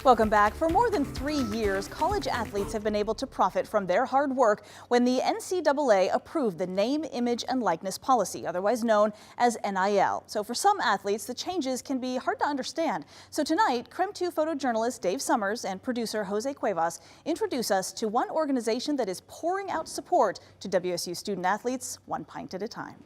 Welcome back. For more than 3 years, college athletes have been able to profit from their hard work when the NCAA approved the name, image, and likeness policy, otherwise known as NIL. So for some athletes, the changes can be hard to understand. So tonight, KREM 2 photojournalist Dave Summers and producer Jose Cuevas introduce us to one organization that is pouring out support to WSU student athletes one pint at a time.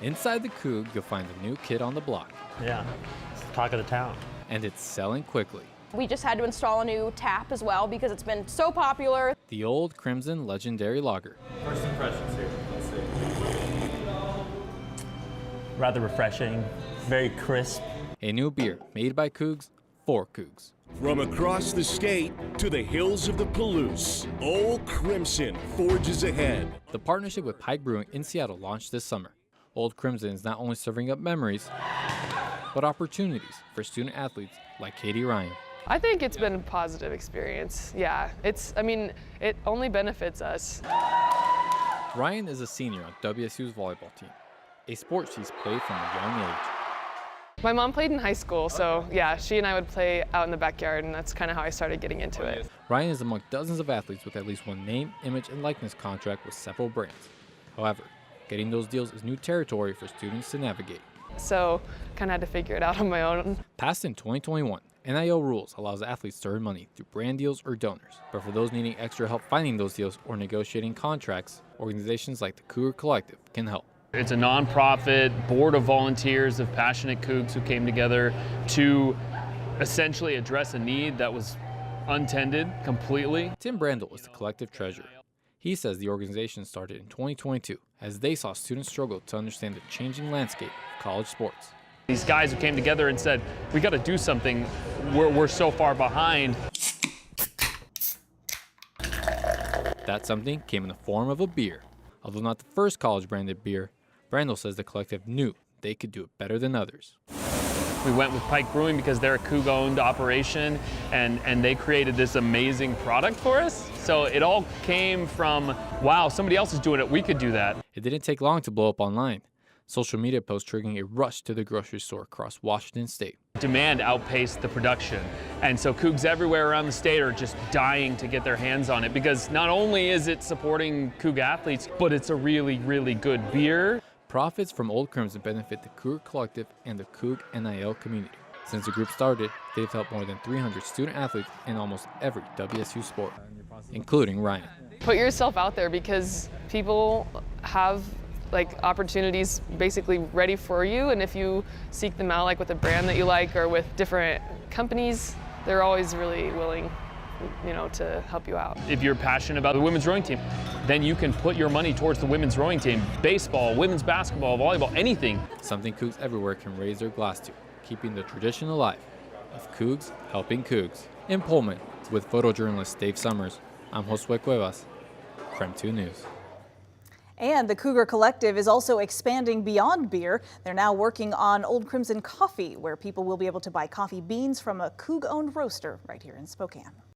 Inside the Coug, you'll find a new kid on the block. Yeah, it's the talk of the town. And it's selling quickly. We just had to install a new tap as well because it's been so popular. The Old Crimson Legendary Lager. First impressions here, let's see. Rather refreshing, very crisp. A new beer made by Cougs for Cougs. From across the state to the hills of the Palouse, Old Crimson forges ahead. The partnership with Pike Brewing in Seattle launched this summer. Old Crimson is not only serving up memories, but opportunities for student athletes like Katie Ryan. I think it's been a positive experience. Yeah, it only benefits us. Ryan is a senior on WSU's volleyball team, a sport she's played from a young age. My mom played in high school, so yeah, she and I would play out in the backyard, and that's kind of how I started getting into it. Ryan is among dozens of athletes with at least one name, image, and likeness contract with several brands. However, getting those deals is new territory for students to navigate. So kind of had to figure it out on my own. Passed in 2021, NIL rules allows athletes to earn money through brand deals or donors. But for those needing extra help finding those deals or negotiating contracts, organizations like the Cougar Collective can help. It's a nonprofit board of volunteers of passionate Cougs who came together to essentially address a need that was untended completely. Tim Brandel is the collective treasurer. He says the organization started in 2022 as they saw students struggle to understand the changing landscape of college sports. These guys who came together and said, we got to do something, we're so far behind. That something came in the form of a beer. Although not the first college branded beer, Brandel says the collective knew they could do it better than others. We went with Pike Brewing because they're a Coug-owned operation, and they created this amazing product for us. So it all came from, wow, somebody else is doing it, we could do that. It didn't take long to blow up online. Social media posts triggering a rush to the grocery store across Washington state. Demand outpaced the production. And so Cougs everywhere around the state are just dying to get their hands on it because not only is it supporting Coug athletes, but it's a really, really good beer. Profits from Old Crimson benefit the Cougar Collective and the Coug NIL community. Since the group started, they've helped more than 300 student athletes in almost every WSU sport, including Ryan. Put yourself out there because people have opportunities basically ready for you, and if you seek them out with a brand that you like or with different companies, they're always really willing to help you out. If you're passionate about the women's rowing team, then you can put your money towards the women's rowing team. Baseball, women's basketball, volleyball, anything. Something Cougs everywhere can raise their glass to, keeping the tradition alive of Cougs helping Cougs. In Pullman, with photojournalist Dave Summers, I'm Josue Cuevas, KREM 2 News. And the Cougar Collective is also expanding beyond beer. They're now working on Old Crimson coffee, where people will be able to buy coffee beans from a Coug-owned roaster right here in Spokane.